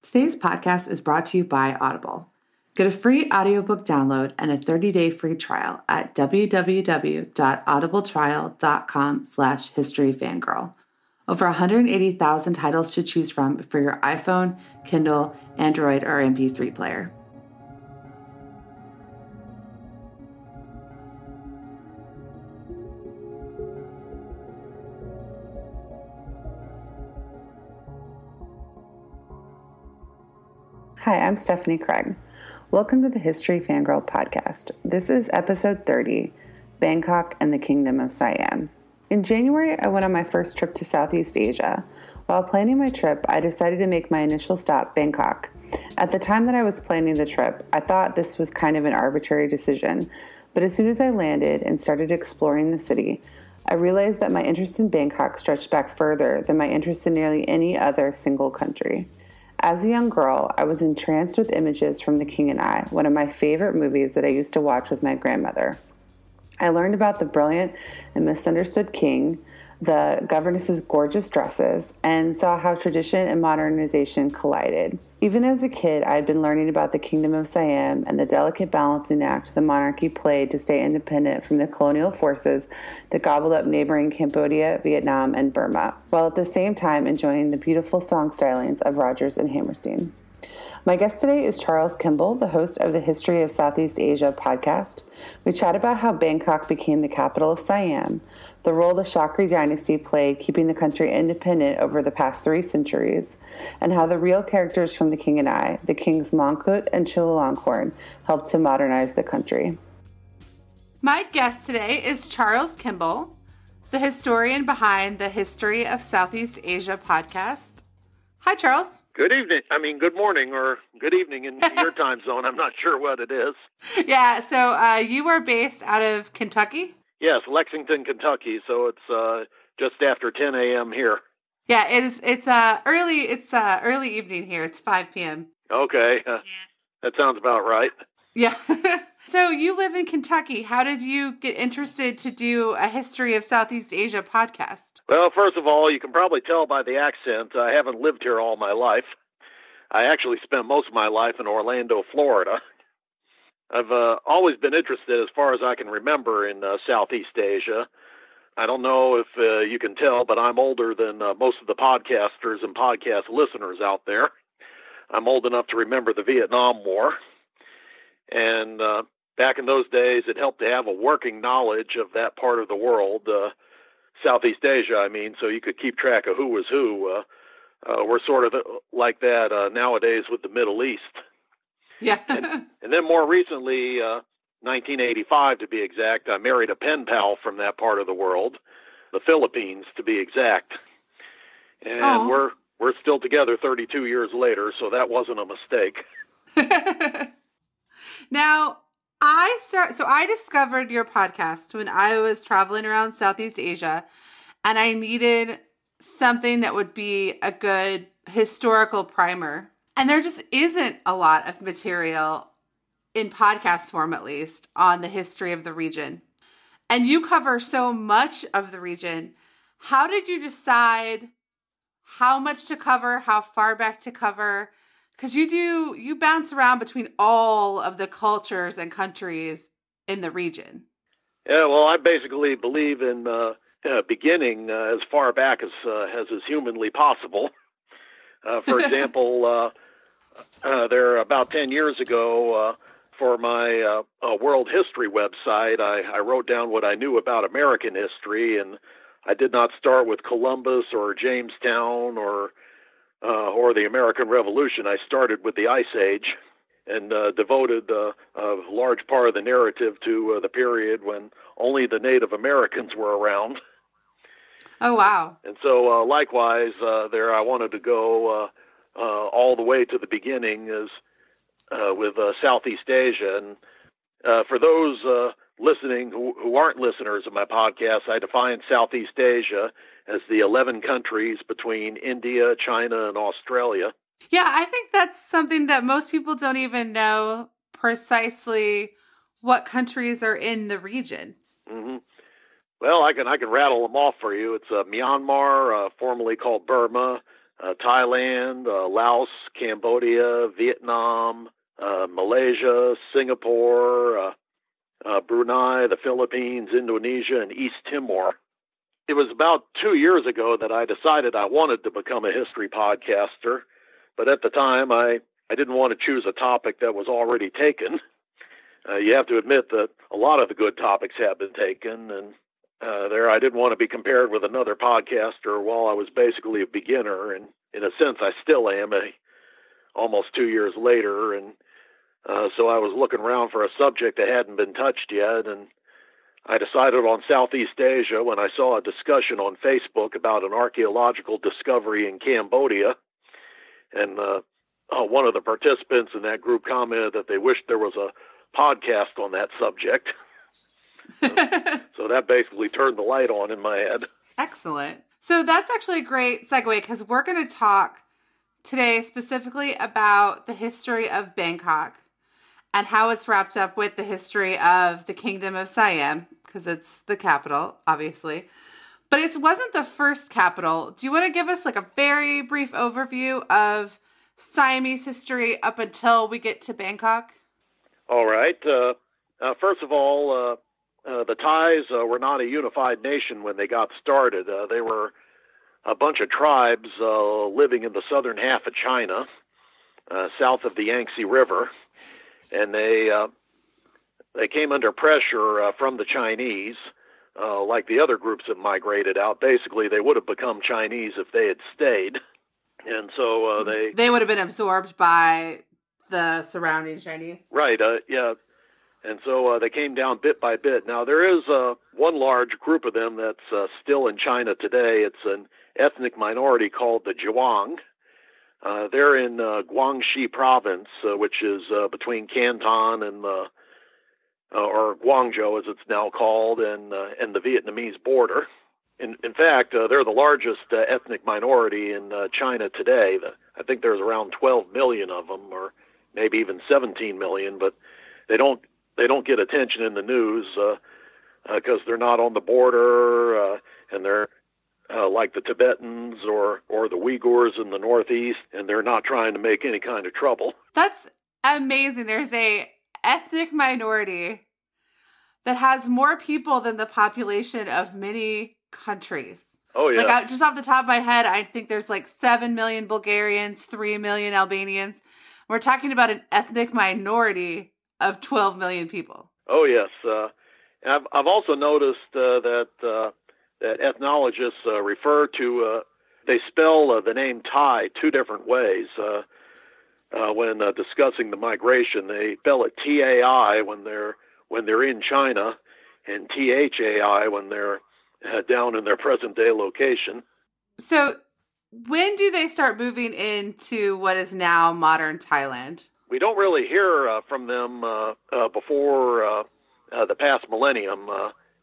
Today's podcast is brought to you by Audible. Get a free audiobook download and a 30-day free trial at www.audibletrial.com/historyfangirl. Over 180,000 titles to choose from for your iPhone, Kindle, Android, or MP3 player. Hi, I'm Stephanie Craig. Welcome to the History Fangirl podcast. This is episode 30, Bangkok and the Kingdom of Siam. In January, I went on my first trip to Southeast Asia. While planning my trip, I decided to make my initial stop Bangkok. At the time that I was planning the trip, I thought this was kind of an arbitrary decision, but as soon as I landed and started exploring the city, I realized that my interest in Bangkok stretched back further than my interest in nearly any other single country. As a young girl, I was entranced with images from The King and I, one of my favorite movies that I used to watch with my grandmother. I learned about the brilliant and misunderstood king, the governess's gorgeous dresses, and saw how tradition and modernization collided. Even as a kid, I had been learning about the Kingdom of Siam and the delicate balancing act the monarchy played to stay independent from the colonial forces that gobbled up neighboring Cambodia, Vietnam, and Burma, while at the same time enjoying the beautiful song stylings of Rodgers and Hammerstein. My guest today is Charles Kimball, the host of the History of Southeast Asia podcast. We chat about how Bangkok became the capital of Siam, the role the Chakri Dynasty played keeping the country independent over the past 3 centuries, and how the real characters from The King and I, the kings Mongkut and Chulalongkorn, helped to modernize the country. My guest today is Charles Kimball, the historian behind the History of Southeast Asia podcast. Hi, Charles. Good evening. Good morning or good evening in your time zone. I'm not sure what it is. Yeah, so you are based out of Kentucky? Yes, Lexington, Kentucky. So it's just after 10 a.m. here. Yeah, it's early evening here. It's 5 p.m. Okay. That sounds about right. Yeah. So you live in Kentucky. How did you get interested to do a History of Southeast Asia podcast? Well, first of all, you can probably tell by the accent, I haven't lived here all my life. I actually spent most of my life in Orlando, Florida. I've always been interested, as far as I can remember, in Southeast Asia. I don't know if you can tell, but I'm older than most of the podcasters and podcast listeners out there. I'm old enough to remember the Vietnam War. And back in those days, it helped to have a working knowledge of that part of the world, Southeast Asia, so you could keep track of who was who. We're sort of like that nowadays with the Middle East. Yeah. and then more recently, 1985 to be exact, I married a pen pal from that part of the world, the Philippines to be exact. And we're still together 32 years later, so that wasn't a mistake. Now, I discovered your podcast when I was traveling around Southeast Asia, and I needed something that would be a good historical primer. And there just isn't a lot of material, in podcast form at least, on the history of the region. And you cover so much of the region. How did you decide how much to cover, how far back to cover? Because you bounce around between all of the cultures and countries in the region. Yeah, well, I basically believe in beginning as far back as is humanly possible. For example, there about 10 years ago, for my world history website, I wrote down what I knew about American history, and I did not start with Columbus or Jamestown or the American Revolution. I started with the Ice Age and devoted a large part of the narrative to the period when only the Native Americans were around. Oh, wow. And so likewise, there I wanted to go all the way to the beginning with Southeast Asia. And for those listening who aren't listeners of my podcast, I define Southeast Asia as the 11 countries between India, China, and Australia. Yeah, I think that's something that most people don't even know precisely what countries are in the region. Mm-hmm. Well, I can rattle them off for you. It's Myanmar, formerly called Burma, Thailand, Laos, Cambodia, Vietnam, Malaysia, Singapore, Brunei, the Philippines, Indonesia, and East Timor. It was about 2 years ago that I decided I wanted to become a history podcaster, but at the time I didn't want to choose a topic that was already taken. You have to admit that a lot of the good topics have been taken, and I didn't want to be compared with another podcaster while I was basically a beginner, and in a sense I still am, almost 2 years later, and so I was looking around for a subject that hadn't been touched yet, and I decided on Southeast Asia when I saw a discussion on Facebook about an archaeological discovery in Cambodia, and one of the participants in that group commented that they wished there was a podcast on that subject. So that basically turned the light on in my head. Excellent. So that's actually a great segue, because we're going to talk today specifically about the history of Bangkok and how it's wrapped up with the history of the Kingdom of Siam, because it's the capital, obviously. But it wasn't the first capital. Do you want to give us like a very brief overview of Siamese history up until we get to Bangkok? All right. First of all, the Thais were not a unified nation when they got started. They were a bunch of tribes living in the southern half of China, south of the Yangtze River, and they came under pressure from the Chinese, like the other groups that migrated out. Basically, they would have become Chinese if they had stayed, and so they would have been absorbed by the surrounding Chinese. Right. Yeah. And so they came down bit by bit. Now, there is one large group of them that's still in China today. It's an ethnic minority called the Zhuang. They're in Guangxi province, which is between Canton and or Guangzhou, as it's now called, and the Vietnamese border. In fact, they're the largest ethnic minority in China today. I think there's around 12 million of them, or maybe even 17 million, but they don't get attention in the news because they're not on the border, and they're like the Tibetans or the Uyghurs in the Northeast, and they're not trying to make any kind of trouble. That's amazing. There's a ethnic minority that has more people than the population of many countries. Oh, yeah. Like, just off the top of my head, I think there's like 7 million Bulgarians, 3 million Albanians. We're talking about an ethnic minority of 12 million people. Oh, yes. And I've also noticed that ethnologists refer to, they spell the name Thai two different ways. When discussing the migration, they spell it T-A-I when they're in China, and T-H-A-I when they're down in their present-day location. So when do they start moving into what is now modern Thailand? We don't really hear from them before the past millennium.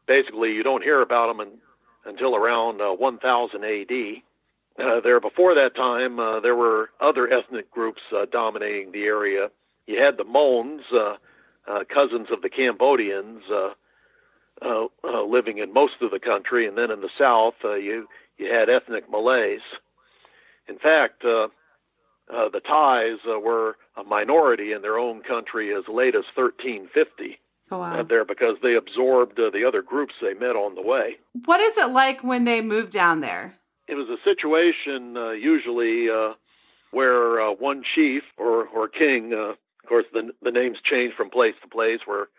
Basically, you don't hear about them until around 1000 A.D. Before that time, there were other ethnic groups dominating the area. You had the Mons, cousins of the Cambodians, living in most of the country, and then in the south, you had ethnic Malays. In fact, the Thais were a minority in their own country as late as 1350. Oh, wow. There because they absorbed the other groups they met on the way. What is it like when they moved down there? It was a situation usually where one chief or king, of course the names change from place to place, where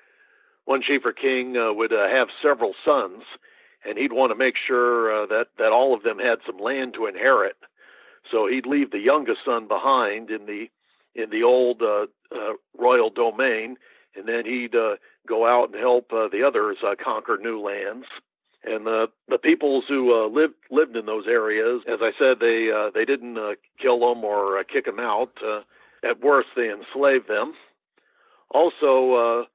one chief or king would have several sons, and he'd want to make sure that all of them had some land to inherit. So he'd leave the youngest son behind in the old royal domain, and then he'd go out and help the others conquer new lands. And the peoples who lived in those areas, as I said, they didn't kill them or kick them out. At worst, they enslaved them. Also,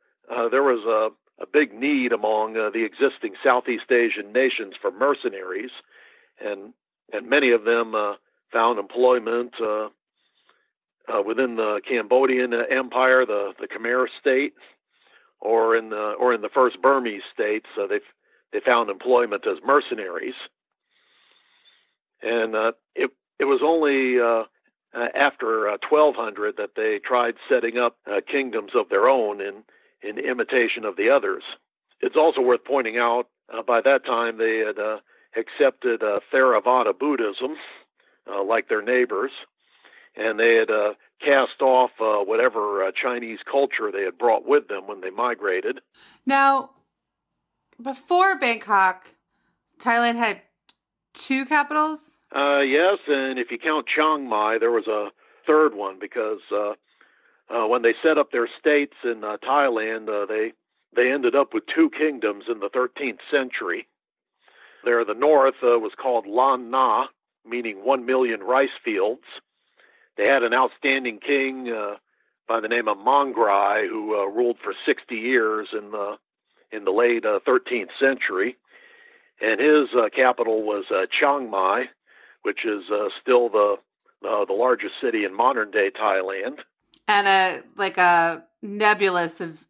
there was a big need among the existing Southeast Asian nations for mercenaries, and many of them found employment within the Cambodian Empire, the Khmer state, or in the first Burmese states. They found employment as mercenaries, and It was only after 1200 that they tried setting up kingdoms of their own in imitation of the others. It's also worth pointing out, by that time they had accepted Theravada Buddhism, like their neighbors, and they had cast off whatever Chinese culture they had brought with them when they migrated. Now, before Bangkok, Thailand had 2 capitals? Yes, and if you count Chiang Mai, there was a third one, because when they set up their states in Thailand, they ended up with 2 kingdoms in the 13th century. There, the north was called Lan Na, meaning 1 million rice fields. They had an outstanding king by the name of Mongrai, who ruled for 60 years in the late 13th century, and his capital was Chiang Mai, which is still the largest city in modern-day Thailand. And a nebulous of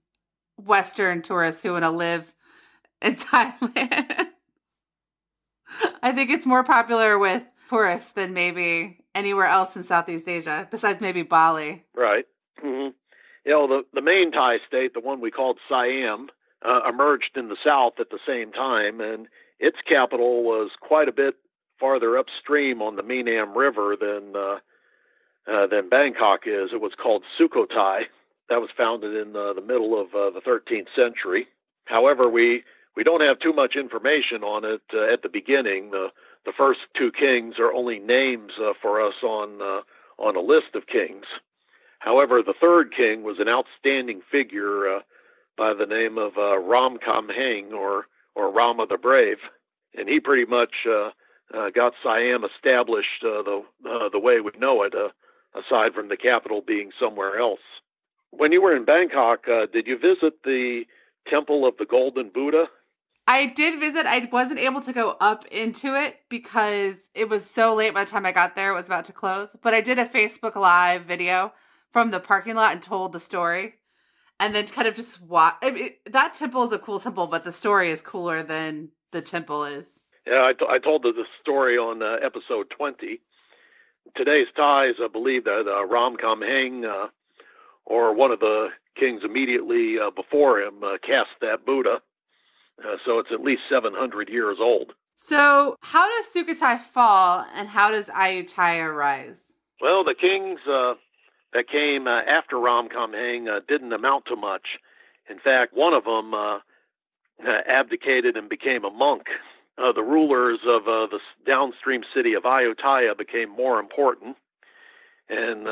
Western tourists who want to live in Thailand. I think it's more popular with tourists than maybe anywhere else in Southeast Asia, besides maybe Bali. Right. Mm-hmm. You know, the main Thai state, the one we called Siam, emerged in the south at the same time, and its capital was quite a bit farther upstream on the Menam River than Bangkok is. It was called Sukhothai. That was founded in the middle of the 13th century. However, we don't have too much information on it at the beginning. The first 2 kings are only names for us on a list of kings. However, the third king was an outstanding figure by the name of Ram Khamhaeng, or Rama the Brave, and he pretty much got Siam established the way we know it, aside from the capital being somewhere else. When you were in Bangkok, did you visit the Temple of the Golden Buddha? I did visit. I wasn't able to go up into it because it was so late by the time I got there. It was about to close. But I did a Facebook Live video from the parking lot and told the story. And then kind of just watch. I mean, that temple is a cool temple, but the story is cooler than the temple is. Yeah, I told the story on episode 20. Today's Thais believe that Ram Khamhaeng, or one of the kings immediately before him, cast that Buddha. So it's at least 700 years old. So how does Sukhothai fall and how does Ayutthaya rise? Well, the kings that came after Ram Khamhaeng didn't amount to much. In fact, one of them abdicated and became a monk. The rulers of the downstream city of Ayutthaya became more important. And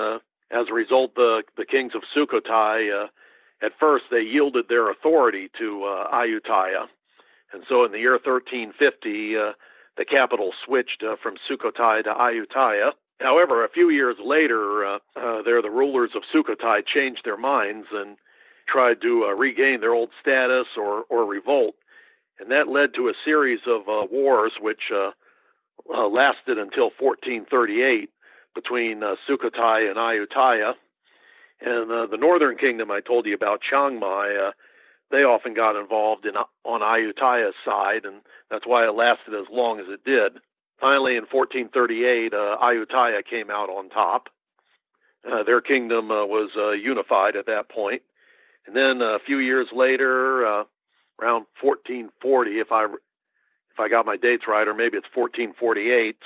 as a result, the kings of Sukhothai, at first they yielded their authority to Ayutthaya. And so in the year 1350, the capital switched from Sukhothai to Ayutthaya. However, a few years later, the rulers of Sukhothai changed their minds and tried to regain their old status or revolt. And that led to a series of wars which lasted until 1438 between Sukhothai and Ayutthaya. And the northern kingdom I told you about, Chiang Mai, they often got involved on Ayutthaya's side, and that's why it lasted as long as it did. Finally, in 1438, Ayutthaya came out on top. Their kingdom was unified at that point. And then a few years later, around 1440, if I got my dates right, or maybe it's 1448,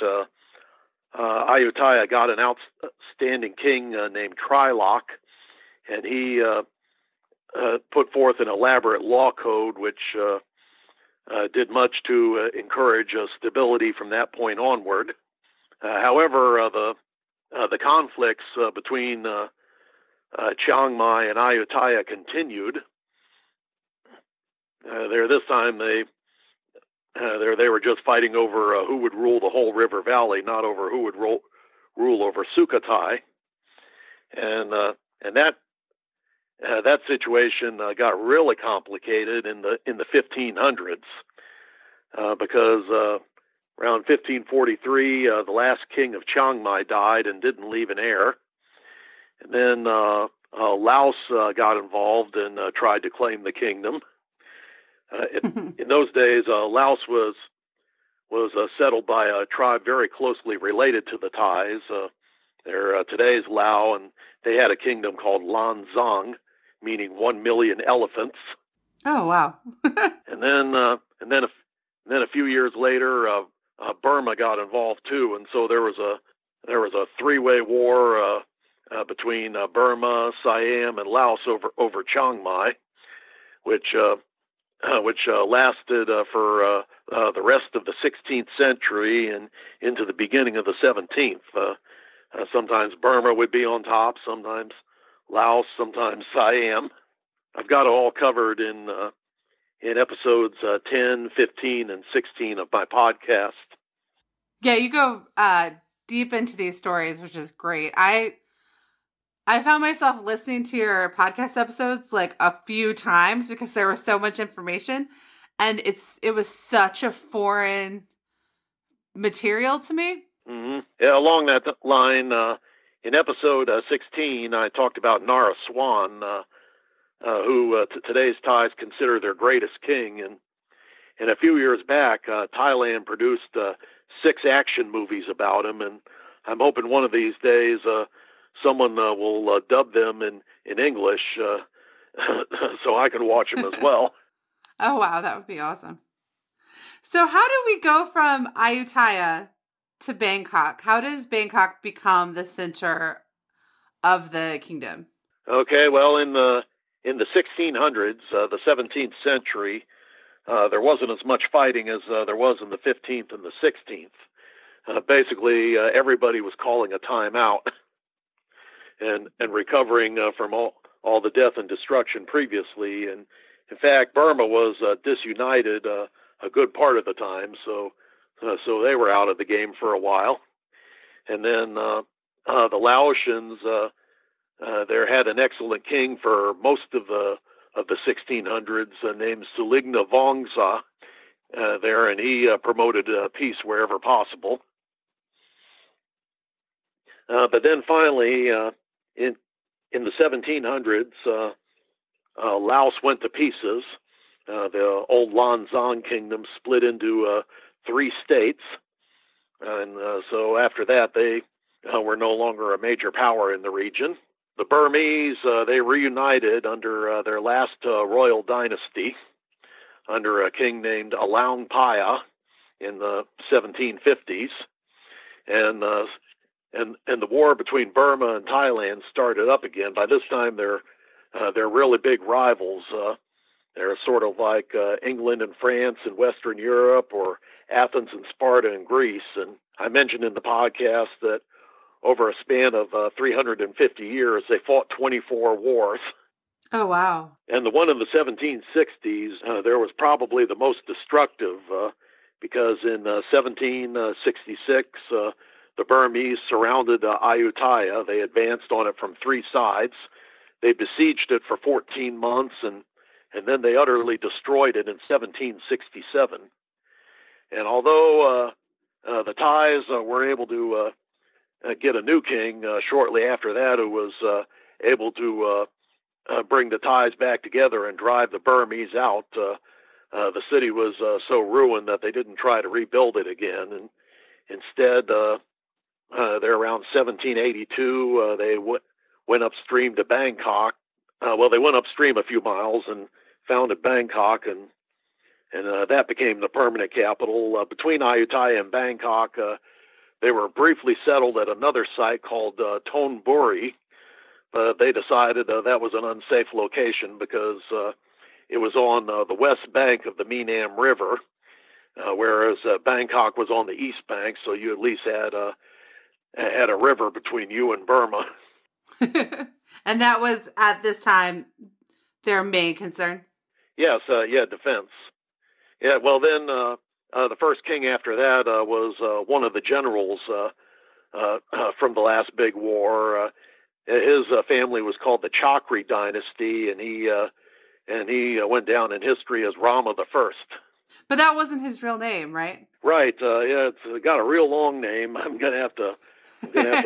Ayutthaya got an outstanding king named Trilok, and he put forth an elaborate law code which did much to encourage stability from that point onward. However, the conflicts between Chiang Mai and Ayutthaya continued. This time they were just fighting over who would rule the whole river valley, not over who would rule over Sukhothai, and that situation got really complicated in the 1500s because around 1543 the last king of Chiang Mai died and didn't leave an heir, and then Laos got involved and tried to claim the kingdom. In those days, Laos was was settled by a tribe very closely related to the Thais. They're today's Lao, and they had a kingdom called Lan Xang, meaning 1 million elephants. Oh wow! and then a few years later, Burma got involved too, and so there was a three-way war between Burma, Siam, and Laos over Chiang Mai, which lasted for the rest of the 16th century and into the beginning of the 17th. Sometimes Burma would be on top, sometimes Laos, sometimes Siam. I've got it all covered in episodes 10, 15, and 16 of my podcast. Yeah, you go deep into these stories, which is great. I found myself listening to your podcast episodes like a few times because there was so much information, and it was such a foreign material to me. Mm-hmm. Yeah, along that line, in episode 16, I talked about Nara Swan, who today's Thais consider their greatest king. And a few years back, Thailand produced 6 action movies about him, and I'm hoping one of these days someone will dub them in English so I can watch them as well. Oh, wow, that would be awesome. So how do we go from Ayutthaya to Bangkok? How does Bangkok become the center of the kingdom? Okay, well, in the 1600s, the 17th century, there wasn't as much fighting as there was in the 15th and the 16th. Basically, everybody was calling a time out and recovering from all the death and destruction previously. And in fact, Burma was disunited a good part of the time, so they were out of the game for a while. And then the Laotians, there had an excellent king for most of the 1600s named Suligna Vongsa there, and he promoted peace wherever possible. But then finally, in the 1700s, Laos went to pieces. The old Lan Xang kingdom split into 3 states, and so after that, they were no longer a major power in the region. The Burmese, they reunited under their last royal dynasty, under a king named Alaung Phaya in the 1750s, and the war between Burma and Thailand started up again. By this time, they're really big rivals. They're sort of like England and France in Western Europe, or Athens and Sparta in Greece. And I mentioned in the podcast that over a span of 350 years, they fought 24 wars. Oh, wow. And the one in the 1760s, there was probably the most destructive, because in 1766, the Burmese surrounded Ayutthaya. They advanced on it from 3 sides. They besieged it for 14 months, and then they utterly destroyed it in 1767. And although the Thais were able to get a new king shortly after that, who was able to bring the Thais back together and drive the Burmese out, the city was so ruined that they didn't try to rebuild it again. And instead, there around 1782, they went upstream to Bangkok. They went upstream a few miles and founded Bangkok, and that became the permanent capital. Between Ayutthaya and Bangkok, they were briefly settled at another site called Thonburi, but they decided that was an unsafe location because it was on the west bank of the Menam River, whereas Bangkok was on the east bank, so you at least had a river between you and Burma. And that was, at this time, their main concern? Yes, defense. Yeah, well, then the first king after that was one of the generals from the last big war. His family was called the Chakri Dynasty, and he went down in history as Rama the First. But that wasn't his real name, right? Right. Yeah, it's got a real long name. I'm gonna have to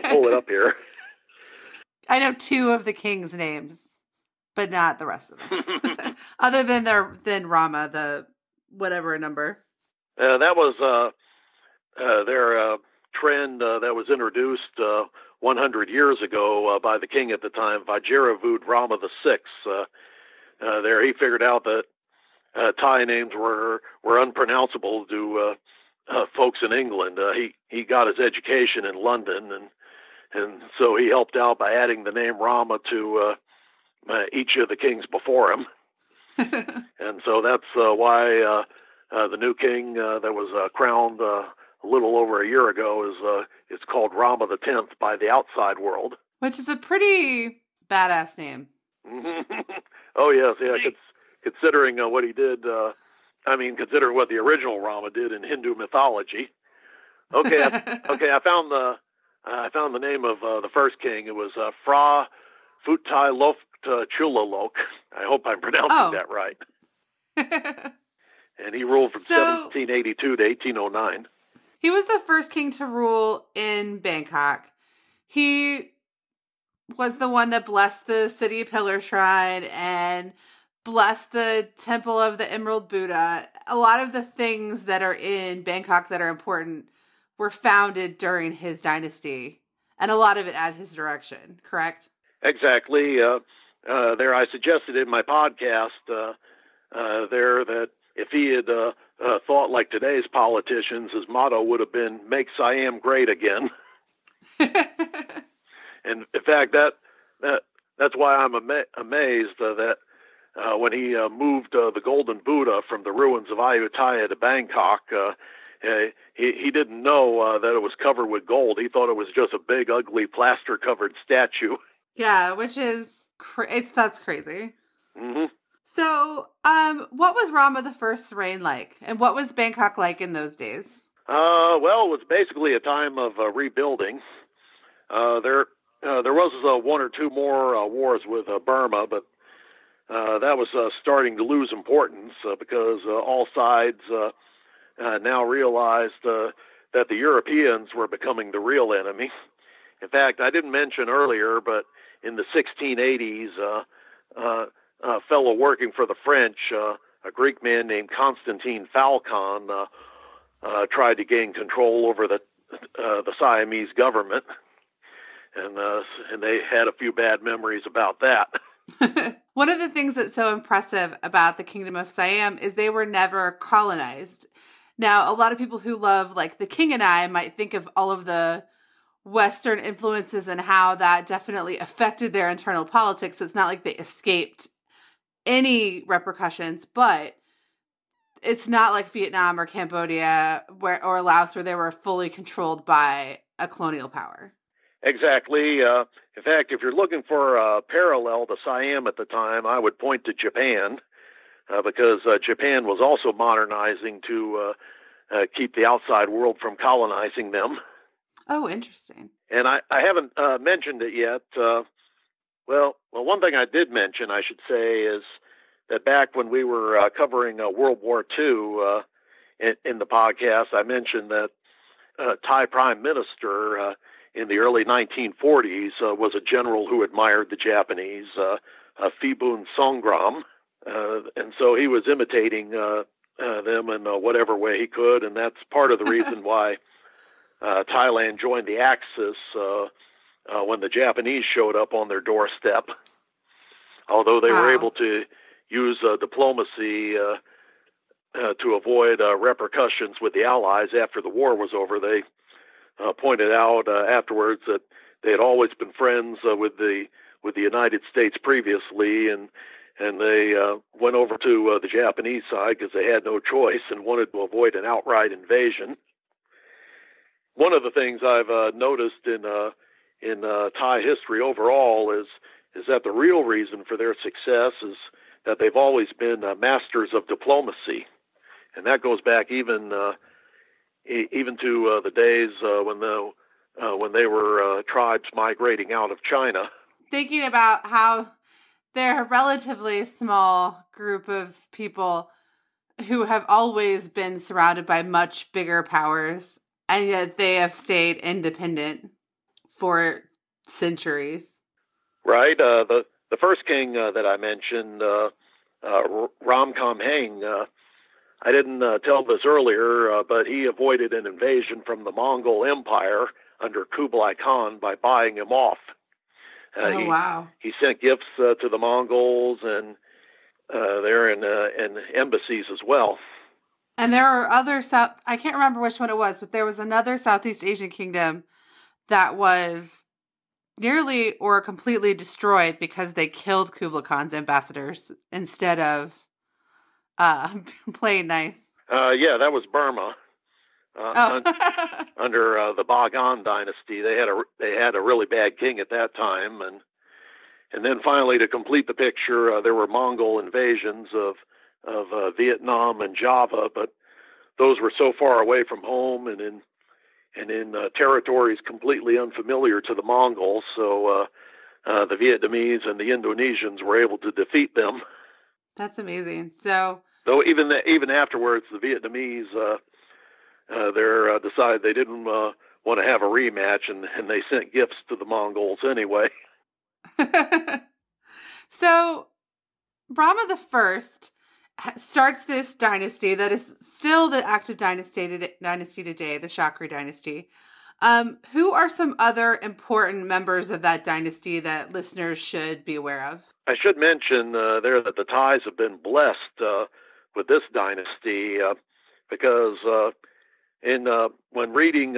pull it up here. I know 2 of the king's names, but not the rest of them. Other than Rama, the whatever number. That was their trend that was introduced 100 years ago by the king at the time, Vajirayana Rama VI. There he figured out that Thai names were unpronounceable to folks in England. He got his education in London, and so he helped out by adding the name Rama to each of the kings before him. And so that's why the new king that was crowned a little over a year ago is called Rama the 10th by the outside world. Which is a pretty badass name. Oh, yes. Yeah. Considering what he did, considering what the original Rama did in Hindu mythology. Okay. I found the name of the first king. It was Phra Phutthai Lok Chulalok. I hope I'm pronouncing that right. And he ruled from 1782 to 1809. He was the first king to rule in Bangkok. He was the one that blessed the city pillar shrine and blessed the temple of the Emerald Buddha. A lot of the things that are in Bangkok that are important were founded during his dynasty, and a lot of it at his direction, correct? Exactly. There I suggested in my podcast there that if he had thought like today's politicians, his motto would have been, "Make Siam great again." And in fact, that's why I'm amazed that when he moved the Golden Buddha from the ruins of Ayutthaya to Bangkok, he didn't know that it was covered with gold. He thought it was just a big, ugly, plaster-covered statue. Yeah, which is that's crazy. Mm-hmm. So, what was Rama the First's reign like, and what was Bangkok like in those days? Well, it was basically a time of rebuilding. There was one or two more wars with Burma, but that was starting to lose importance because all sides now realized that the Europeans were becoming the real enemy. In fact, I didn't mention earlier, but in the 1680s, a fellow working for the French, a Greek man named Constantine Falcon, tried to gain control over the Siamese government, and they had a few bad memories about that. One of the things that's so impressive about the Kingdom of Siam is they were never colonized. Now, a lot of people who love, like, The King and I might think of all of the Western influences and how that definitely affected their internal politics. It's not like they escaped any repercussions, but it's not like Vietnam or Cambodia or Laos where they were fully controlled by a colonial power. Exactly. In fact, if you're looking for a parallel to Siam at the time, I would point to Japan, because Japan was also modernizing to keep the outside world from colonizing them. Oh, interesting. And I haven't mentioned it yet. Well, one thing I did mention, I should say, is that back when we were covering World War II in the podcast, I mentioned that Thai Prime Minister in the early 1940s was a general who admired the Japanese, Phibun Songram. And so he was imitating them in whatever way he could, and that's part of the reason why Thailand joined the Axis when the Japanese showed up on their doorstep. Although they were able to use diplomacy to avoid repercussions with the Allies after the war was over, they pointed out afterwards that they had always been friends with the United States previously, and they went over to the Japanese side because they had no choice and wanted to avoid an outright invasion. One of the things I've noticed in Thai history overall is that the real reason for their success is that they've always been masters of diplomacy, and that goes back even to the days when they were tribes migrating out of China. Thinking about how they're a relatively small group of people who have always been surrounded by much bigger powers, and yet they have stayed independent for centuries. Right. The first king that I mentioned, Ram Khamhaeng, I didn't tell this earlier, but he avoided an invasion from the Mongol Empire under Kublai Khan by buying him off. Wow. He sent gifts to the Mongols and there in embassies as well. And there are other I can't remember which one it was, but there was another Southeast Asian kingdom that was nearly or completely destroyed because they killed Kublai Khan's ambassadors instead of playing nice. Yeah, that was Burma. Under the Bagan dynasty, they had a really bad king at that time, and then finally, to complete the picture, there were Mongol invasions of Vietnam and Java, but those were so far away from home and in territories completely unfamiliar to the Mongols, so the Vietnamese and the Indonesians were able to defeat them. That's amazing. So, though even afterwards, the Vietnamese decided they didn't want to have a rematch, and they sent gifts to the Mongols anyway. So, Rama the First starts this dynasty that is still the active dynasty today, the Chakri Dynasty. Who are some other important members of that dynasty that listeners should be aware of? I should mention there that the Thais have been blessed with this dynasty because when reading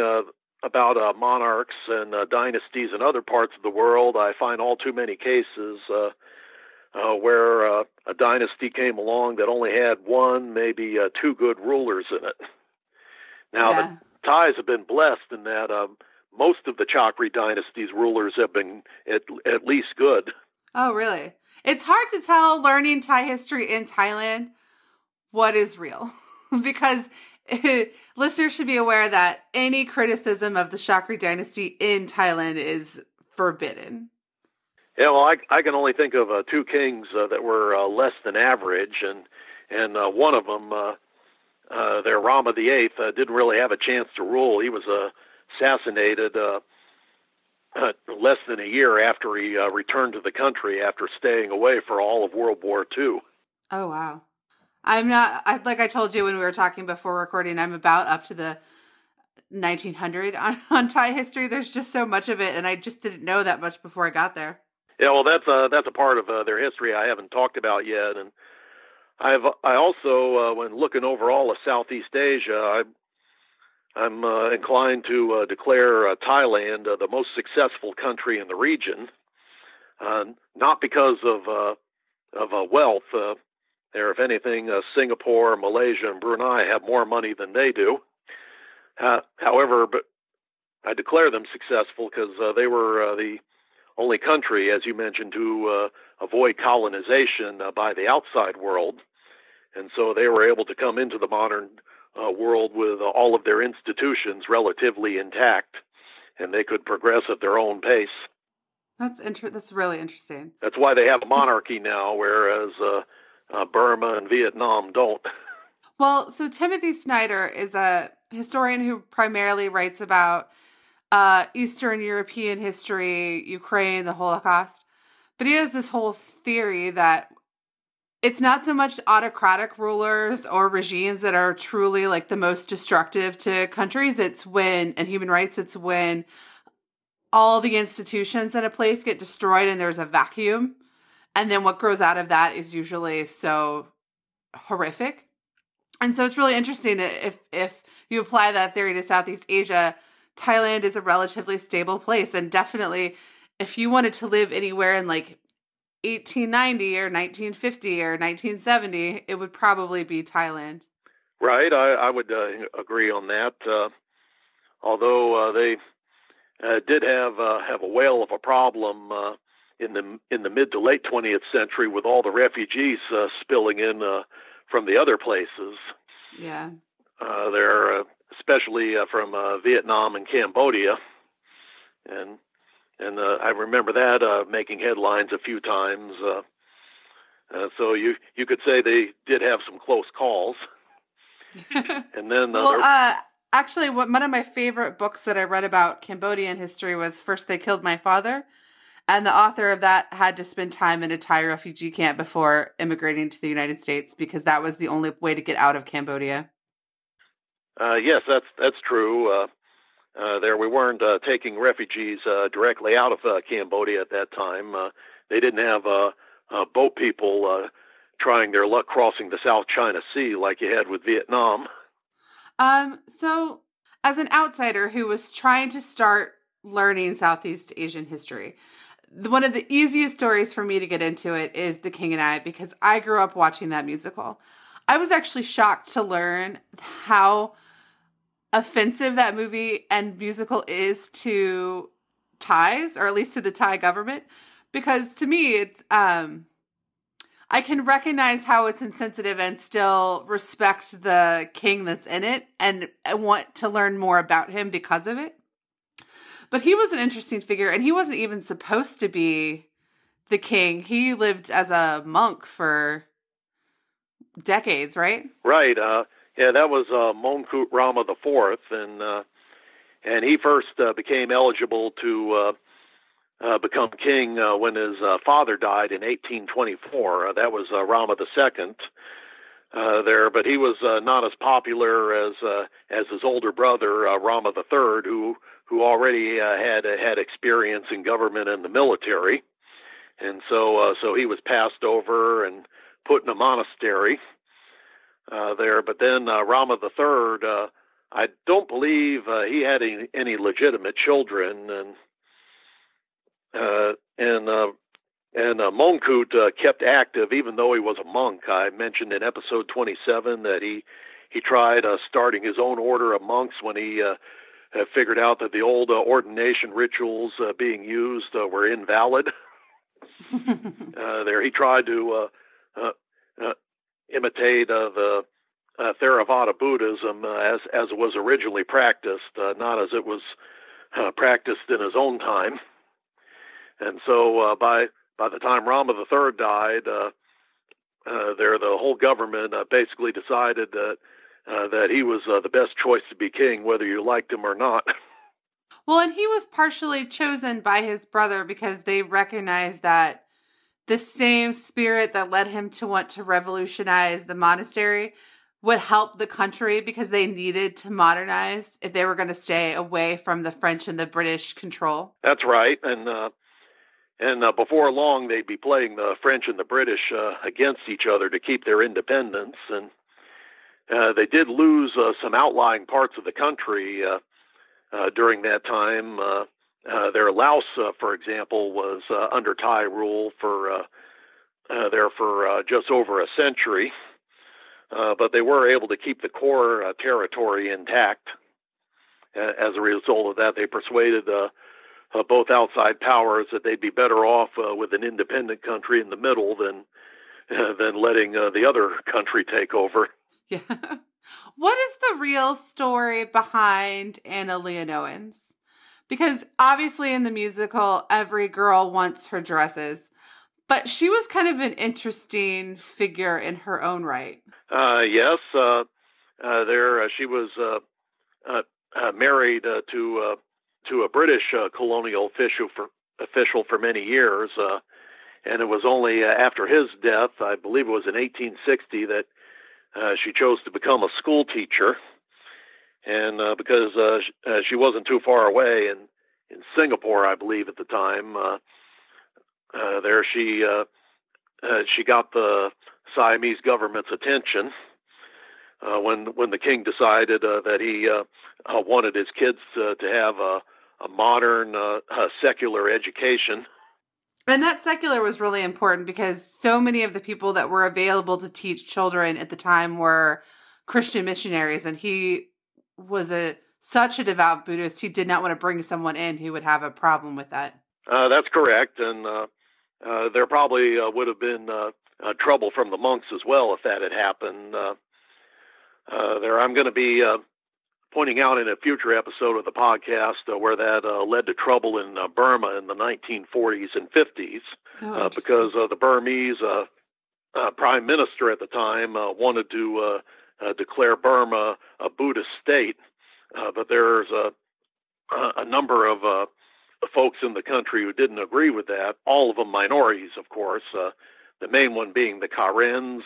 about monarchs and dynasties in other parts of the world, I find all too many cases where a dynasty came along that only had one, maybe two good rulers in it. Now, the Thais have been blessed in that most of the Chakri Dynasty's rulers have been at least good. Oh, really? It's hard to tell, learning Thai history in Thailand, what is real. Because listeners should be aware that any criticism of the Chakri Dynasty in Thailand is forbidden. Yeah, well, I can only think of two kings that were less than average, and one of them, their Rama VIII, didn't really have a chance to rule. He was assassinated less than a year after he returned to the country after staying away for all of World War II. Oh, wow. Like I told you when we were talking before recording, I'm about up to the 1900 on Thai history. There's just so much of it, and I just didn't know that much before I got there. Yeah, well, that's a part of their history I haven't talked about yet, and I also, when looking over all of Southeast Asia, I'm inclined to declare Thailand the most successful country in the region, not because of wealth. There, if anything, Singapore, Malaysia, and Brunei have more money than they do. However, but I declare them successful because they were the only country, as you mentioned, to avoid colonization by the outside world. And so they were able to come into the modern world with all of their institutions relatively intact, and they could progress at their own pace. That's really interesting. That's why they have a monarchy now, whereas Burma and Vietnam don't. Well, so Timothy Snyder is a historian who primarily writes about Eastern European history, Ukraine, the Holocaust. But he has this whole theory that it's not so much autocratic rulers or regimes that are truly like the most destructive to countries. And human rights, it's when all the institutions in a place get destroyed and there's a vacuum. And then what grows out of that is usually so horrific. And so it's really interesting that if you apply that theory to Southeast Asia, Thailand is a relatively stable place. And definitely, if you wanted to live anywhere in like 1890 or 1950 or 1970, it would probably be Thailand. Right. I would agree on that. Although they did have a whale of a problem in the mid to late 20th century with all the refugees spilling in from the other places. Yeah. They're especially from Vietnam and Cambodia, and I remember that making headlines a few times. So you could say they did have some close calls. And then actually, one of my favorite books that I read about Cambodian history was First They Killed My Father. And the author of that had to spend time in a Thai refugee camp before immigrating to the United States because that was the only way to get out of Cambodia. Yes, that's true. There we weren't taking refugees directly out of Cambodia at that time. They didn't have boat people trying their luck crossing the South China Sea like you had with Vietnam. So as an outsider who was trying to start learning Southeast Asian history, one of the easiest stories for me to get into it is The King and I, because I grew up watching that musical. I was actually shocked to learn how offensive that movie and musical is to Thais, or at least to the Thai government, because to me it's I can recognize how it's insensitive and still respect the king that's in it and I want to learn more about him because of it. But he was an interesting figure, and he wasn't even supposed to be the king. He lived as a monk for decades, right? Right. Yeah, that was Mongkut Rama IV, and he first became eligible to become king when his father died in 1824. That was Rama II there, but he was not as popular as his older brother Rama III, who already had experience in government and the military, and so he was passed over and put in a monastery there. But then Rama III, I don't believe he had any legitimate children, and Mongkut kept active even though he was a monk. I mentioned in episode 27 that he tried starting his own order of monks when he figured out that the old ordination rituals being used were invalid. There he tried to imitate the Theravada Buddhism as it was originally practiced, not as it was practiced in his own time. And so by the time Rama III died, the whole government basically decided that he was the best choice to be king, whether you liked him or not. Well, and he was partially chosen by his brother because they recognized that the same spirit that led him to want to revolutionize the monastery would help the country because they needed to modernize if they were going to stay away from the French and the British control. That's right. And before long, they'd be playing the French and the British against each other to keep their independence. And they did lose some outlying parts of the country during that time. Their Laos, for example, was under Thai rule for just over a century. But they were able to keep the core territory intact. As a result of that, they persuaded both outside powers that they'd be better off with an independent country in the middle than letting the other country take over. Yeah. What is the real story behind Anna Leonowens? Because obviously in the musical, every girl wants her dresses, but she was kind of an interesting figure in her own right. Yes, she was married to a British colonial official for many years, and it was only after his death, I believe it was in 1860, that she chose to become a school teacher. And because she wasn't too far away in Singapore, I believe at the time, there she got the Siamese government's attention when the king decided that he wanted his kids to have a modern secular education. And that secular was really important because so many of the people that were available to teach children at the time were Christian missionaries, and he was such a devout Buddhist, he did not want to bring someone in who would have a problem with that. That's correct, and there probably would have been trouble from the monks as well if that had happened. I'm going to be pointing out in a future episode of the podcast where that led to trouble in Burma in the 1940s and 50s because the Burmese prime minister at the time wanted to declare Burma a Buddhist state, but there's a number of the folks in the country who didn't agree with that, all of them minorities, of course, the main one being the Karens,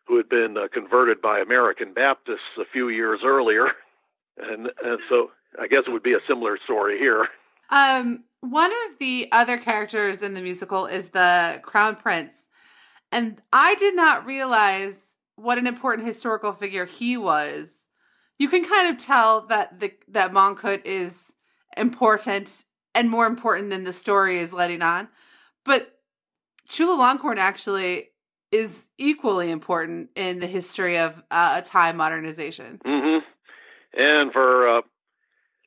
who had been converted by American Baptists a few years earlier. And so I guess it would be a similar story here. One of the other characters in the musical is the Crown Prince. And I did not realize what an important historical figure he was. You can kind of tell that that Mongkut is important and more important than the story is letting on. But Chulalongkorn actually is equally important in the history of Thai modernization. Mm-hmm. And for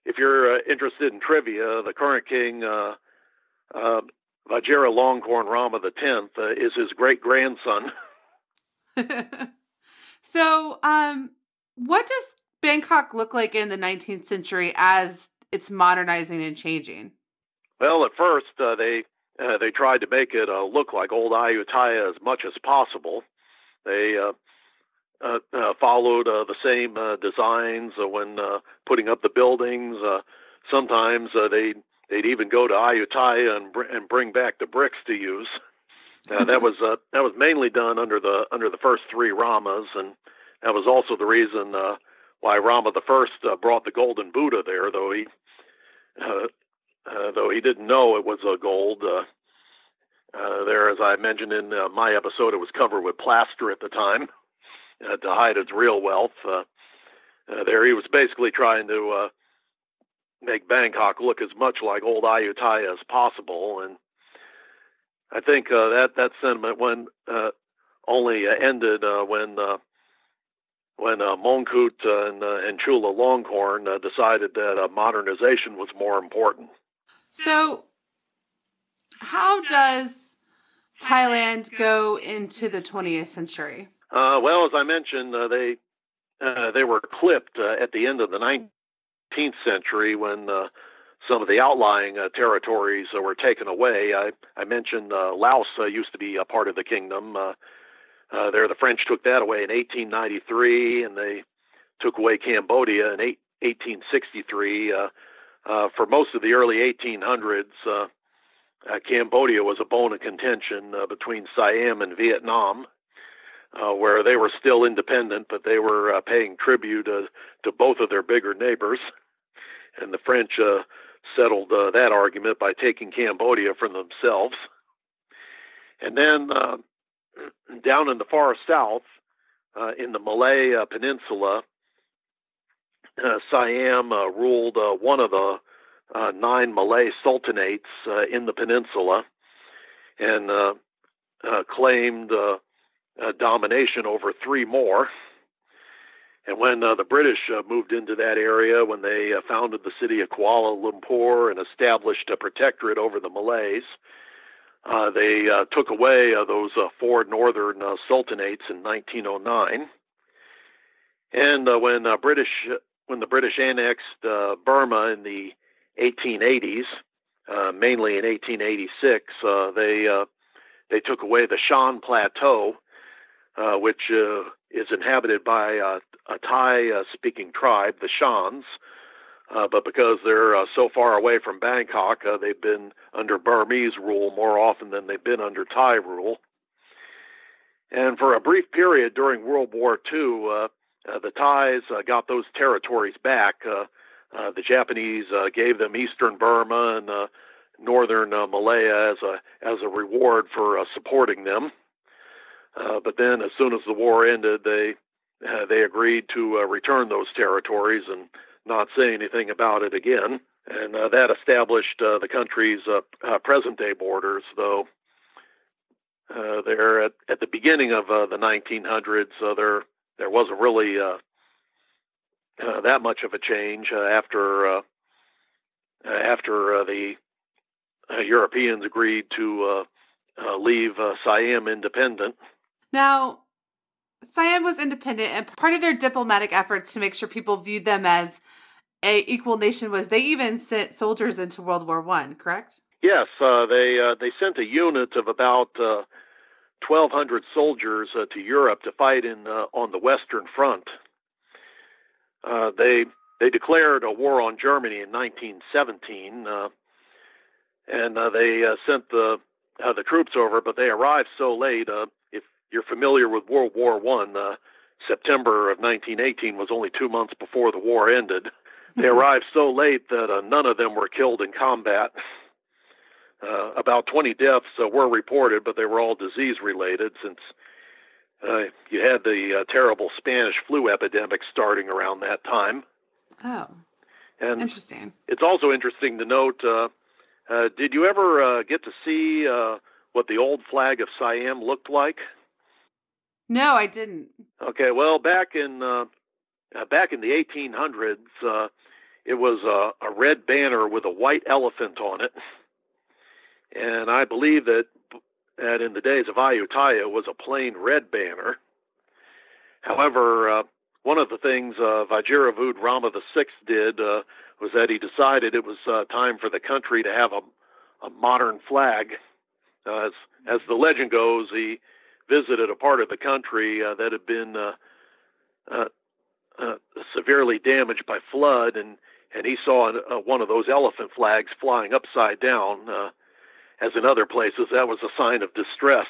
if you're interested in trivia, the current king, Vajiralongkorn Rama X, is his great-grandson. So, what does Bangkok look like in the 19th century as it's modernizing and changing? Well, at first, they tried to make it look like old Ayutthaya as much as possible. They followed the same designs when putting up the buildings. Sometimes they'd even go to Ayutthaya and bring back the bricks to use. That was mainly done under the first three Ramas, and that was also the reason why Rama I brought the golden Buddha there, though he didn't know it was gold. There, as I mentioned in my episode, it was covered with plaster at the time to hide its real wealth. There, he was basically trying to make Bangkok look as much like old Ayutthaya as possible, and I think that sentiment only ended when Mongkut and Chulalongkorn decided that modernization was more important. So, how does Thailand go into the 20th century? Well, as I mentioned, they were clipped at the end of the 19th century when some of the outlying territories were taken away. I mentioned Laos used to be a part of the kingdom. The French took that away in 1893, and they took away Cambodia in 1863. For most of the early 1800s, Cambodia was a bone of contention between Siam and Vietnam, where they were still independent, but they were paying tribute to both of their bigger neighbors. And the French settled that argument by taking Cambodia from themselves. And then down in the far south, in the Malay Peninsula, Siam ruled one of the 9 Malay sultanates in the peninsula and claimed domination over 3 more. And when the British moved into that area, when they founded the city of Kuala Lumpur and established a protectorate over the Malays, they took away those 4 northern sultanates in 1909. And when the British annexed Burma in the 1880s, mainly in 1886, they took away the Shan Plateau, which is inhabited by a Thai-speaking tribe, the Shans. But because they're so far away from Bangkok, they've been under Burmese rule more often than they've been under Thai rule. And for a brief period during World War II, the Thais got those territories back. The Japanese gave them eastern Burma and northern Malaya as a reward for supporting them. But then, as soon as the war ended, they agreed to return those territories and not say anything about it again. And that established the country's present-day borders, though there at the beginning of the 1900s, there wasn't really that much of a change after the Europeans agreed to leave Siam independent. Now, Siam was independent, and part of their diplomatic efforts to make sure people viewed them as an equal nation was they even sent soldiers into World War I, correct? Yes, they sent a unit of about 1,200 soldiers to Europe to fight on the Western Front. They declared a war on Germany in 1917, and they sent the troops over, but they arrived so late. If you're familiar with World War I, September of 1918 was only 2 months before the war ended. They arrived so late that none of them were killed in combat. About 20 deaths were reported, but they were all disease-related since you had the terrible Spanish flu epidemic starting around that time. Oh, and interesting. It's also interesting to note, did you ever get to see what the Old Flag of Siam looked like? No, I didn't. Okay, well, back in the 1800s, it was a red banner with a white elephant on it. And I believe that in the days of Ayutthaya, it was a plain red banner. However, one of the things Vajirabhut Rama VI did was that he decided it was time for the country to have a modern flag. As the legend goes, he visited a part of the country that had been severely damaged by flood, and he saw one of those elephant flags flying upside down. As in other places, that was a sign of distress,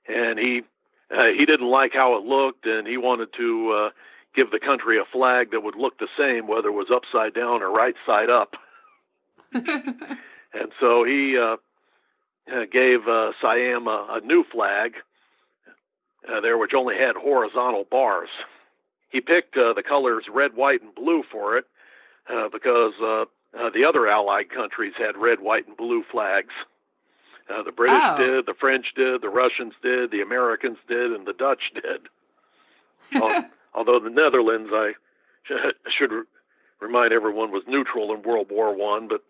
and he didn't like how it looked, and he wanted to give the country a flag that would look the same, whether it was upside down or right side up. And so he gave Siam a new flag there, which only had horizontal bars. He picked the colors red, white, and blue for it because the other allied countries had red, white, and blue flags. The British did, the French did, the Russians did, the Americans did, and the Dutch did. Although the Netherlands, I should remind everyone, was neutral in World War I, but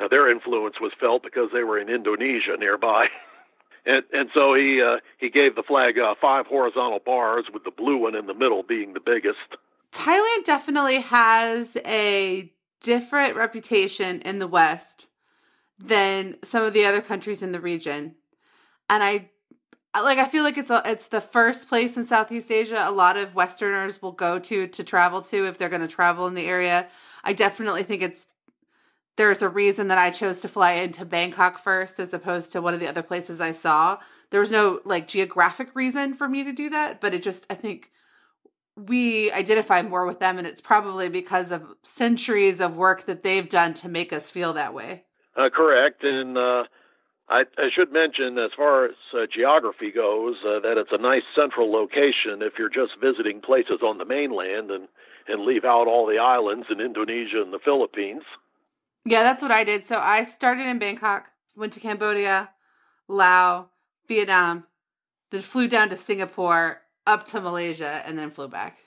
their influence was felt because they were in Indonesia nearby. And so he gave the flag 5 horizontal bars, with the blue one in the middle being the biggest. Thailand definitely has a different reputation in the West than some of the other countries in the region. And I feel like it's the first place in Southeast Asia a lot of Westerners will go to travel to if they're going to travel in the area. I definitely think there's a reason that I chose to fly into Bangkok first as opposed to one of the other places I saw. There was no geographic reason for me to do that, but I think we identify more with them, and it's probably because of centuries of work that they've done to make us feel that way. Correct, and I should mention, as far as geography goes, that it's a nice central location if you're just visiting places on the mainland and leave out all the islands in Indonesia and the Philippines. Yeah, that's what I did. So I started in Bangkok, went to Cambodia, Laos, Vietnam, then flew down to Singapore, up to Malaysia, and then flew back.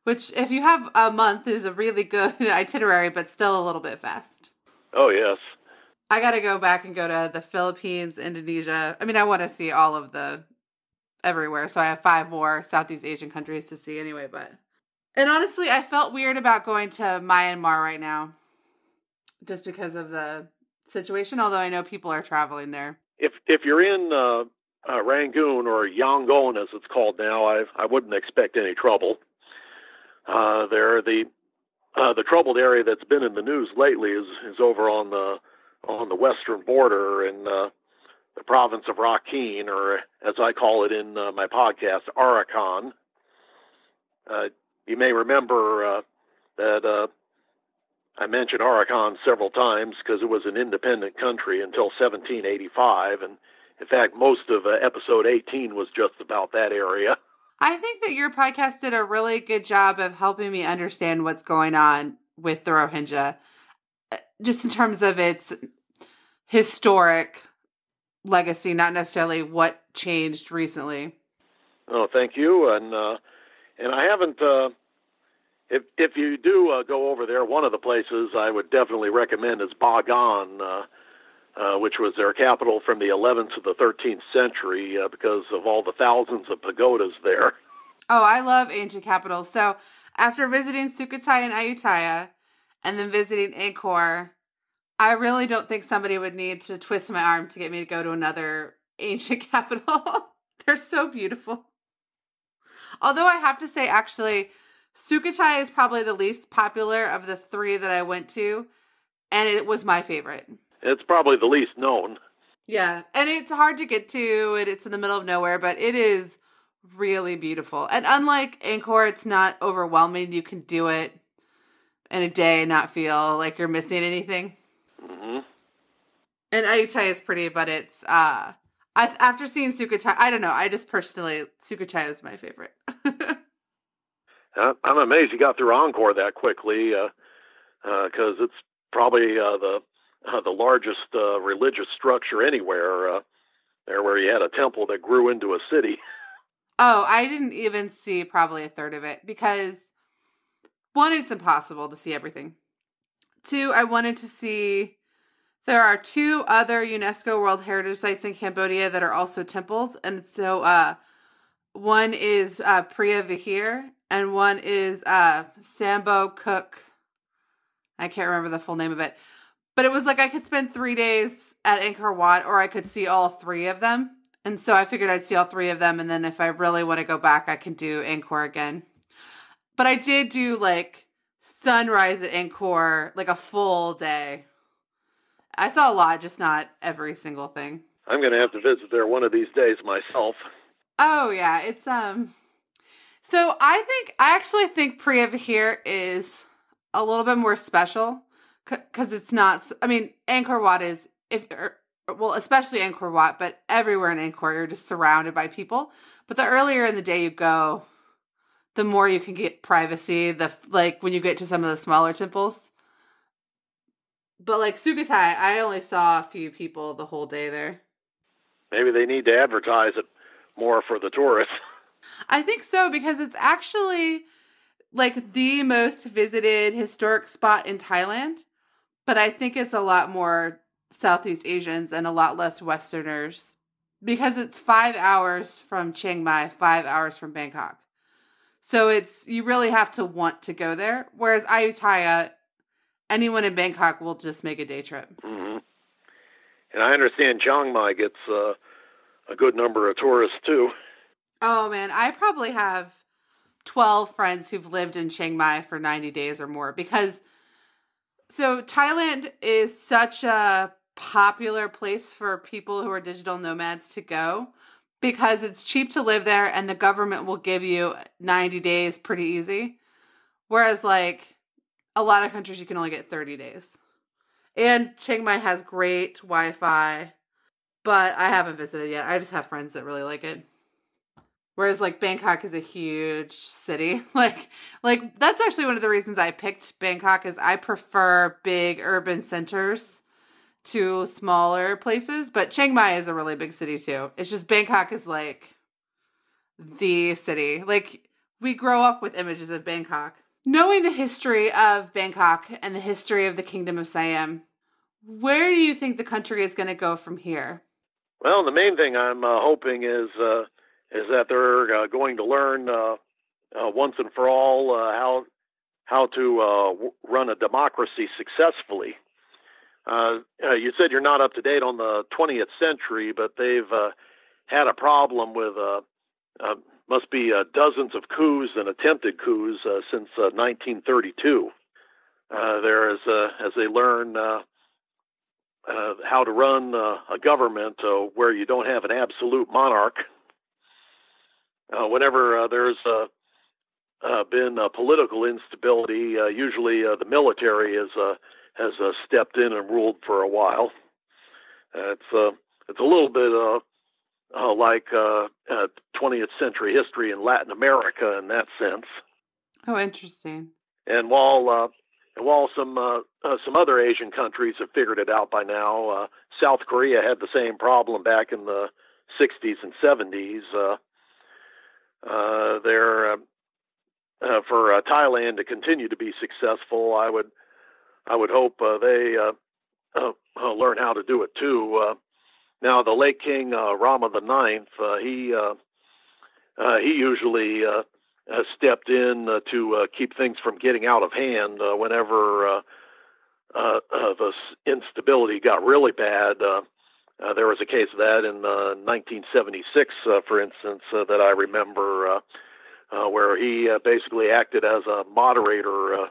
Which, if you have a month, is a really good itinerary, but still a little bit fast. Oh, yes. I got to go back and go to the Philippines, Indonesia. I mean, I want to see all of everywhere. So I have 5 more Southeast Asian countries to see anyway. And honestly, I felt weird about going to Myanmar right now, just because of the situation. Although I know people are traveling there. If you're in Rangoon, or Yangon as it's called now, I wouldn't expect any trouble. The troubled area that's been in the news lately is over on the western border in the province of Rakhine, or as I call it in my podcast, Arakan. You may remember that I mentioned Arakan several times because it was an independent country until 1785, and in fact, most of episode 18 was just about that area. I think that your podcast did a really good job of helping me understand what's going on with the Rohingya, just in terms of its historic legacy, not necessarily what changed recently. Oh, thank you. And I haven't, if you do go over there, one of the places I would definitely recommend is Bagan, which was their capital from the 11th to the 13th century because of all the thousands of pagodas there. Oh, I love ancient capitals. So after visiting Sukhothai and Ayutthaya and then visiting Angkor, I really don't think somebody would need to twist my arm to get me to go to another ancient capital. They're so beautiful. Although I have to say, actually, Sukhothai is probably the least popular of the 3 that I went to, and it was my favorite. It's probably the least known. Yeah, and it's hard to get to, and it's in the middle of nowhere, but it is really beautiful. And unlike Angkor, it's not overwhelming. You can do it in a day and not feel like you're missing anything. Mm-hmm. And Ayutthaya is pretty, but it's, after seeing Sukhothai, I don't know, I just personally, Sukhothai is my favorite. I'm amazed you got through Angkor that quickly, because it's probably the largest religious structure anywhere, there where you had a temple that grew into a city. Oh, I didn't even see probably a third of it because, one, it's impossible to see everything. Two, I wanted to see, there are 2 other UNESCO World Heritage Sites in Cambodia that are also temples. And so one is Preah Vihear and one is Sambo Cook. I can't remember the full name of it. But it was like I could spend 3 days at Angkor Wat or I could see all 3 of them. And so I figured I'd see all 3 of them. And then if I really want to go back, I can do Angkor again. But I did do like sunrise at Angkor, like a full day. I saw a lot, just not every single thing. I'm going to have to visit there one of these days myself. Oh, yeah. It's, so I actually think Preah Vihear is a little bit more special because it's not, I mean, Angkor Wat is, especially Angkor Wat, but everywhere in Angkor, you're just surrounded by people. But the earlier in the day you go, the more you can get privacy, like when you get to some of the smaller temples. But like Sukhothai, I only saw a few people the whole day there. Maybe they need to advertise it more for the tourists. I think so, because it's actually like the most visited historic spot in Thailand. But I think it's a lot more Southeast Asians and a lot less Westerners. Because it's 5 hours from Chiang Mai, 5 hours from Bangkok. So you really have to want to go there. Whereas Ayutthaya, anyone in Bangkok will just make a day trip. Mm-hmm. And I understand Chiang Mai gets a good number of tourists, too. Oh, man. I probably have 12 friends who've lived in Chiang Mai for 90 days or more. So Thailand is such a popular place for people who are digital nomads to go because it's cheap to live there and the government will give you 90 days pretty easy. Whereas, like, a lot of countries you can only get 30 days. And Chiang Mai has great Wi-Fi, but I haven't visited yet. I just have friends that really like it. Whereas, like, Bangkok is a huge city. Like that's actually one of the reasons I picked Bangkok is I prefer big urban centers to smaller places. But Chiang Mai is a really big city, too. It's just Bangkok is, like, the city. Like, we grow up with images of Bangkok. Knowing the history of Bangkok and the history of the Kingdom of Siam, where do you think the country is going to go from here? Well, the main thing I'm hoping is that they're going to learn once and for all how to run a democracy successfully. You said you're not up to date on the 20th century, but they've had a problem with must be dozens of coups and attempted coups since 1932. There is, as they learn how to run a government where you don't have an absolute monarch. Whenever there's been political instability, usually the military has stepped in and ruled for a while. It's a little bit like 20th century history in Latin America in that sense. Oh, interesting. And while some other Asian countries have figured it out by now, South Korea had the same problem back in the 60s and 70s. For Thailand to continue to be successful, I would hope they learn how to do it too. Now, the late King Rama the Ninth, he usually stepped in to keep things from getting out of hand whenever the instability got really bad. There was a case of that in 1976, for instance, that I remember, where he basically acted as a moderator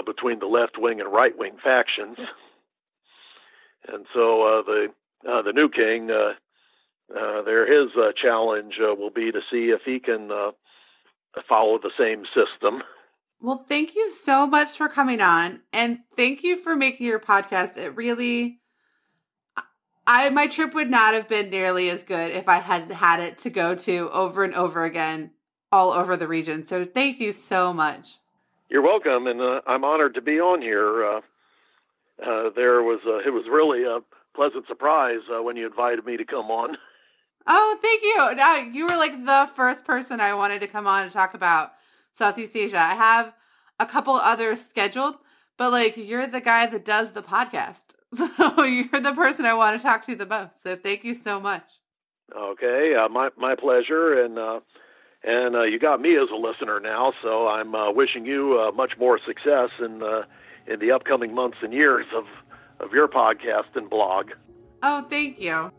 between the left-wing and right-wing factions. And so the new king, his challenge will be to see if he can follow the same system. Well, thank you so much for coming on, and thank you for making your podcast. It really, my trip would not have been nearly as good if I hadn't had it to go to over and over again, all over the region. So thank you so much. You're welcome, and I'm honored to be on here. It was really a pleasant surprise when you invited me to come on. Oh, thank you. Now, you were like the first person I wanted to come on and talk about Southeast Asia. I have a couple others scheduled, but like you're the guy that does the podcast. So you're the person I want to talk to the most. So thank you so much. Okay. My pleasure. And you got me as a listener now. So I'm wishing you much more success in the upcoming months and years of your podcast and blog. Oh, thank you.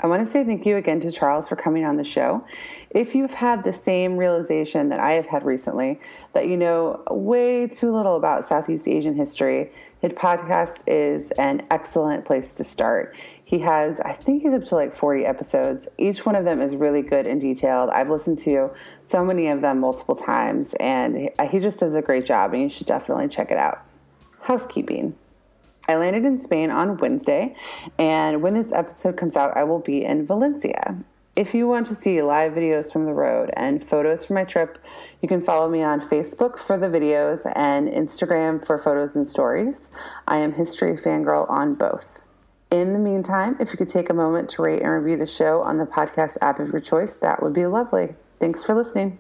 I want to say thank you again to Charles for coming on the show. If you've had the same realization that I have had recently, that you know way too little about Southeast Asian history, his podcast is an excellent place to start. I think he's up to like 40 episodes. Each one of them is really good and detailed. I've listened to so many of them multiple times, and he just does a great job, and you should definitely check it out. Housekeeping. I landed in Spain on Wednesday, and when this episode comes out, I will be in Valencia. If you want to see live videos from the road and photos from my trip, you can follow me on Facebook for the videos and Instagram for photos and stories. I am History Fangirl on both. In the meantime, if you could take a moment to rate and review the show on the podcast app of your choice, that would be lovely. Thanks for listening.